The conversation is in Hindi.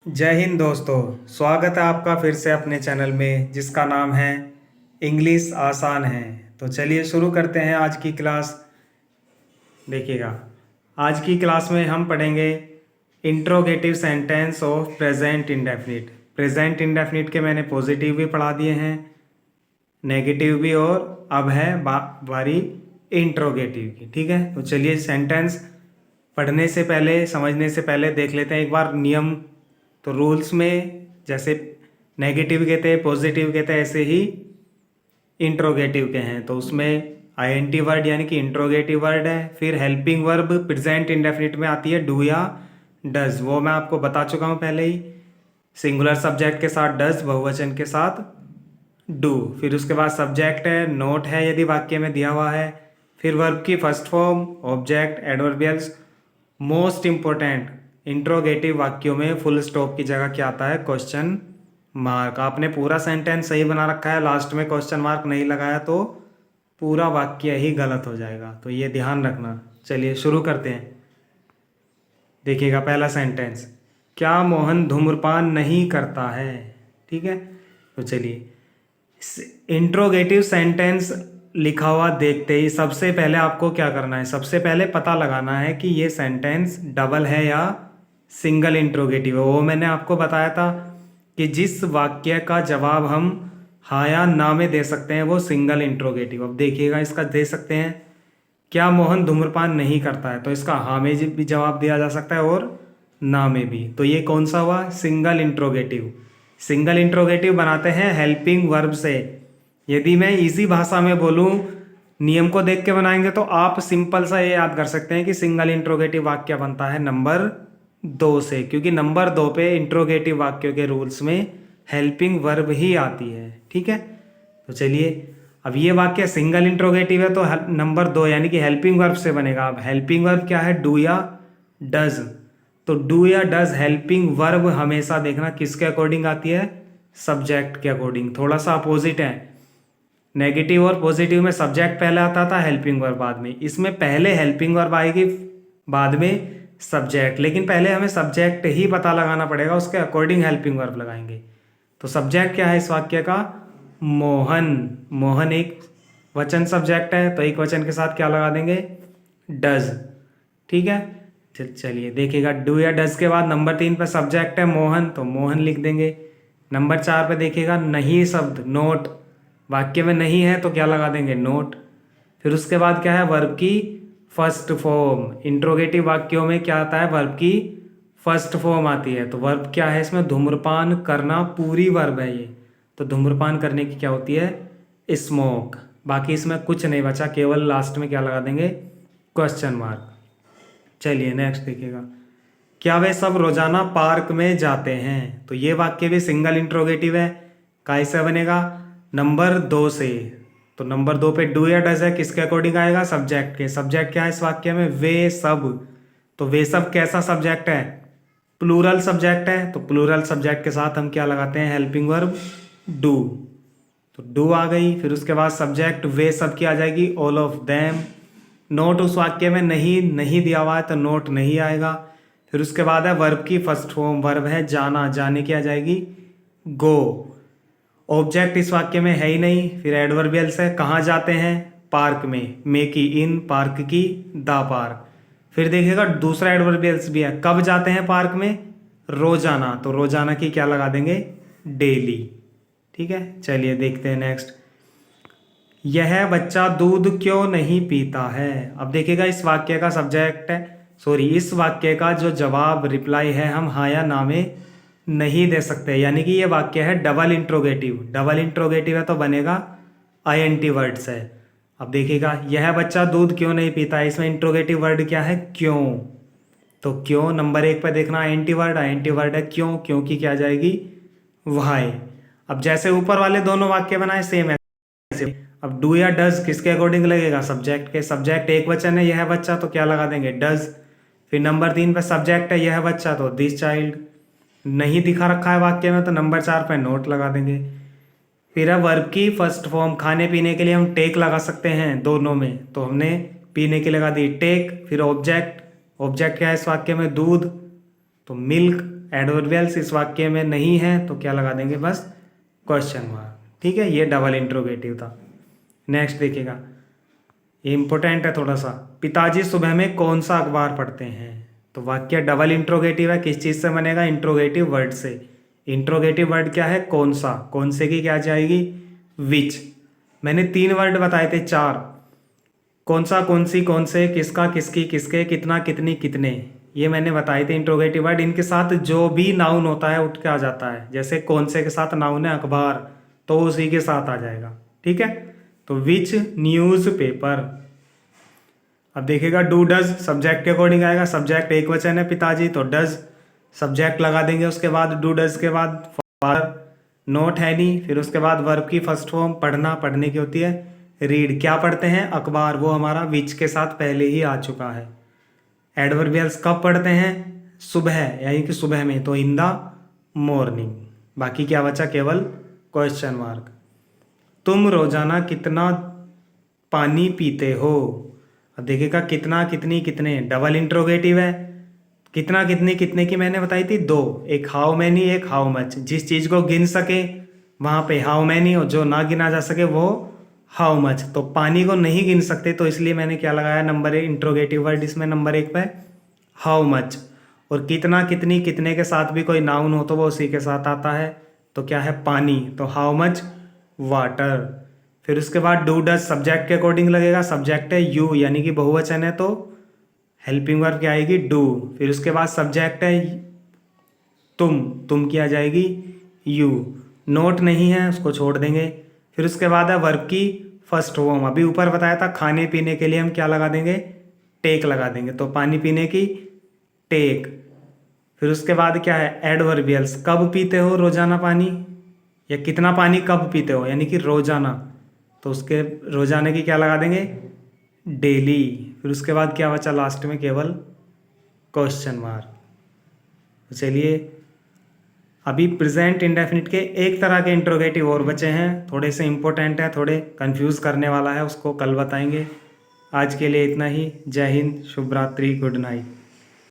जय हिंद दोस्तों। स्वागत है आपका फिर से अपने चैनल में जिसका नाम है इंग्लिश आसान है। तो चलिए शुरू करते हैं आज की क्लास। देखिएगा, आज की क्लास में हम पढ़ेंगे interrogative sentence of present indefinite. Present indefinite के मैंने पॉजिटिव भी पढ़ा दिए हैं, नेगेटिव भी, और अब है बारी इंट्रोगेटिव की। ठीक है, तो चलिए सेंटेंस पढ़ने से पहले, समझने से पहले देख लेते हैं एक बार नियम। तो रूल्स में जैसे नेगेटिव कहते हैं, पॉजिटिव कहते हैं, ऐसे ही इंट्रोगेटिव के हैं। तो उसमें आईएनटी वर्ड यानी कि इंट्रोगेटिव वर्ड है। फिर हेल्पिंग वर्ब प्रेजेंट इंडेफिनिट में आती है डू या डज, वो मैं आपको बता चुका हूँ पहले ही। सिंगुलर सब्जेक्ट के साथ डज, बहुवचन के साथ डू। फिर उसके बाद सब्जेक्ट है, नोट है यदि वाक्य में दिया हुआ है। फिर वर्ब की first form, object, adverbials. Most important, interrogative वाक्यों में फुल स्टॉप की जगह क्या आता है? Question mark. आपने पूरा सेंटेंस सही बना रखा है, लास्ट में क्वेश्चन मार्क नहीं लगाया तो पूरा वाक्य ही गलत हो जाएगा, तो ये ध्यान रखना। चलिए शुरू करते हैं। देखिएगा पहला सेंटेंस, क्या मोहन धूम्रपान नहीं करता है? ठीक है, तो चलिए इंट्रोगेटिव सेंटेंस लिखा हुआ देखते ही सबसे पहले आपको क्या करना है? सबसे पहले पता लगाना है कि ये सेंटेंस डबल है या सिंगल इंट्रोगेटिव है। वो मैंने आपको बताया था कि जिस वाक्य का जवाब हम हाँ या ना में दे सकते हैं वो सिंगल इंट्रोगेटिव। अब देखिएगा, इसका दे सकते हैं क्या मोहन धूम्रपान नहीं करता है, तो इसका हाँ में भी जवाब दिया जा सकता है और ना में भी। तो ये कौन सा हुआ? Single interrogative. सिंगल इंट्रोगेटिव बनाते हैं हेल्पिंग वर्ब से। यदि मैं इजी भाषा में बोलूं, नियम को देख के बनाएंगे तो आप सिंपल सा ये याद कर सकते हैं कि सिंगल इंट्रोगेटिव वाक्य बनता है नंबर 2 से, क्योंकि नंबर 2 पे इंट्रोगेटिव वाक्यों के रूल्स में हेल्पिंग वर्ब ही आती है। ठीक है, तो चलिए अब ये वाक्य सिंगल इंट्रोगेटिव है तो नंबर 2 यानी कि हेल्पिंग वर्ब से बनेगा। अब हेल्पिंग वर्ब क्या है? डू या डज। तो डू या डज हेल्पिंग वर्ब हमेशा देखना किसके अकॉर्डिंग आती है? सब्जेक्ट के अकॉर्डिंग। थोड़ा सा अपोजिट है, नेगेटिव और पॉजिटिव में सब्जेक्ट पहले आता था, हेल्पिंग वर्ब बाद में। इसमें पहले हेल्पिंग वर्ब आएगी, बाद में सब्जेक्ट। लेकिन पहले हमें सब्जेक्ट ही पता लगाना पड़ेगा, उसके अकॉर्डिंग हेल्पिंग वर्ब लगाएंगे। तो सब्जेक्ट क्या है इस वाक्य का? मोहन। मोहन एक वचन सब्जेक्ट है, तो एक वचन के साथ क्या लगा देंगे? डज। ठीक है, चलिए देखिएगा, डू या डज के बाद नंबर 3 पे सब्जेक्ट है मोहन, तो मोहन लिख देंगे। नंबर 4 पे देखिएगा नहीं शब्द, नोट। वाक्य में नहीं है तो क्या लगा देंगे? नोट। फिर उसके बाद क्या है? वर्ब की फर्स्ट फॉर्म। इंट्रोगेटिव वाक्यों में क्या आता है? वर्ब की फर्स्ट फॉर्म आती है। तो वर्ब क्या है इसमें? धूम्रपान करना पूरी वर्ब है ये। तो धूम्रपान करने की क्या होती है? स्मोक। बाकी इसमें कुछ नहीं बचा, केवल लास्ट में क्या लगा देंगे? Question mark. चलिए नेक्स्ट देखिएगा, क्या वे सब रोजाना पार्क में जाते हैं? तो ये वाक्य भी सिंगल इंट्रोगेटिव है। कैसे बनेगा? नंबर 2 से। तो नंबर 2 पे डू या डज है, किसके अकॉर्डिंग आएगा? सब्जेक्ट के। सब्जेक्ट क्या है इस वाक्य में? वे सब। तो वे सब कैसा सब्जेक्ट है? प्लूरल सब्जेक्ट है, तो प्लूरल सब्जेक्ट के साथ हम क्या लगाते हैं? Helping verb do. तो डू आ गई। फिर उसके बाद सब्जेक्ट वे सब की आ जाएगी, ऑल ऑफ देम। नोट उस वाक्य में नहीं नहीं दिया हुआ है तो नोट नहीं आएगा। फिर उसके बाद है वर्ब की फर्स्ट फॉर्म, वर्ब है जाना, जाने की आ जाएगी गो। ऑब्जेक्ट इस वाक्य में है ही नहीं। फिर एडवर्बियल्स है, कहाँ जाते हैं? पार्क में, मे की इन, पार्क की द पार्क। फिर देखिएगा दूसरा एडवर्बियल्स भी है, कब जाते हैं पार्क में? रोजाना। तो रोजाना की क्या लगा देंगे? डेली। ठीक है, चलिए देखते हैं नेक्स्ट, यह बच्चा दूध क्यों नहीं पीता है? अब देखिएगा इस वाक्य का सब्जेक्ट है, सॉरी इस वाक्य का जो जवाब रिप्लाई है हम हाँ या ना में नहीं दे सकते, यानी कि ये वाक्य है डबल इंट्रोगेटिव। डबल इंट्रोगेटिव है तो बनेगा आईएनटी वर्ड से। अब देखिएगा यह बच्चा दूध क्यों नहीं पीता है, इसमें इंट्रोगेटिव वर्ड क्या है? क्यों। तो क्यों नंबर 1 पे देखना आईएनटी वर्ड है क्यों, क्योंकि क्या आ जाएगी? वाई। अब जैसे ऊपर वाले दोनों वाक्य बनाए सेम है। अब डू या डज किसके अकॉर्डिंग लगेगा? सब्जेक्ट के। सब्जेक्ट एक वचन है यह बच्चा, तो क्या लगा देंगे? डज। फिर नंबर 3 पे सब्जेक्ट है यह बच्चा, तो दिस चाइल्ड। नहीं दिखा रखा है वाक्य में तो नंबर 4 पे नोट लगा देंगे। फिर है वर्ब की फर्स्ट फॉर्म, खाने पीने के लिए हम टेक लगा सकते हैं दोनों में, तो हमने पीने की लगा दी टेक। फिर ऑब्जेक्ट, ऑब्जेक्ट क्या है इस वाक्य में? दूध, तो मिल्क। एडवर्बियल्स इस वाक्य में नहीं है तो क्या लगा देंगे, बस क्वेश्चन मार्क। ठीक है, ये डबल इंट्रोगेटिव था। नेक्स्ट देखिएगा, ये इंपॉर्टेंट है थोड़ा सा। पिताजी सुबह में कौन सा अखबार पढ़ते हैं? तो वाक्य डबल इंट्रोगेटिव है, किस चीज़ से बनेगा? इंट्रोगेटिव वर्ड से। इंट्रोगेटिव वर्ड क्या है? कौन सा। कौन से की क्या जाएगी? विच। मैंने 3 वर्ड बताए थे, 4। कौन सा, कौन सी, कौन से, किसका, किसकी, किसके, कितना, कितनी, कितने, ये मैंने बताए थे इंट्रोगेटिव वर्ड। इनके साथ जो भी नाउन होता है उठ के आ जाता है। जैसे कौन से के साथ नाउन है अखबार, तो उसी के साथ आ जाएगा। ठीक है, तो विच न्यूज़ पेपर। अब देखिएगा, डू डज सब्जेक्ट के अकॉर्डिंग आएगा। सब्जेक्ट एक वचन है पिताजी, तो डज सब्जेक्ट लगा देंगे। उसके बाद डू डज के बाद फादर, नोट है नहीं, फिर उसके बाद वर्ब की फर्स्ट फॉर्म पढ़ना, पढ़ने की होती है रीड। क्या पढ़ते हैं? अखबार, वो हमारा विच के साथ पहले ही आ चुका है। एडवर्बियल्स कब पढ़ते हैं? सुबह, यानी कि सुबह में, तो इन द मॉर्निंग। बाकी क्या बचा? केवल क्वेश्चन मार्क। तुम रोजाना कितना पानी पीते हो? अब देखिएगा, कितना, कितनी, कितने, डबल इंट्रोगेटिव है। कितना, कितनी, कितने की मैंने बताई थी 2, एक हाउ मैनी, एक हाउ मच। जिस चीज़ को गिन सके वहाँ पे हाउ मैनी, और जो ना गिना जा सके वो हाउ मच। तो पानी को नहीं गिन सकते, तो इसलिए मैंने क्या लगाया? नंबर 1 इंट्रोगेटिव वर्ड इसमें नंबर 1 पे हाउ मच। और कितना, कितनी, कितने के साथ भी कोई नाउन हो तो वो उसी के साथ आता है, तो क्या है? पानी, तो हाउ मच वाटर। फिर उसके बाद डू डज सब्जेक्ट के अकॉर्डिंग लगेगा। सब्जेक्ट है यू, यानी कि बहुवचन है, तो हेल्पिंग वर्ब क्या आएगी? डू। फिर उसके बाद सब्जेक्ट है तुम की आ जाएगी यू। नोट नहीं है, उसको छोड़ देंगे। फिर उसके बाद है वर्ब की फर्स्ट फॉर्म। अभी ऊपर बताया था खाने पीने के लिए हम क्या लगा देंगे? टेक लगा देंगे, तो पानी पीने की टेक। फिर उसके बाद क्या है? एडवर्बियल्स। कब पीते हो रोजाना पानी, या कितना पानी कब पीते हो, यानी कि रोजाना, तो उसके रोजाना की क्या लगा देंगे? डेली। फिर उसके बाद क्या बचा लास्ट में? केवल क्वेश्चन मार्क। तो चलिए, अभी प्रेजेंट इंडेफिनिट के एक तरह के इंट्रोगेटिव और बचे हैं, थोड़े से इंपॉर्टेंट है, थोड़े कंफ्यूज करने वाला है, उसको कल बताएंगे। आज के लिए इतना ही। जय हिंद, शुभ रात्रि, गुड नाइट।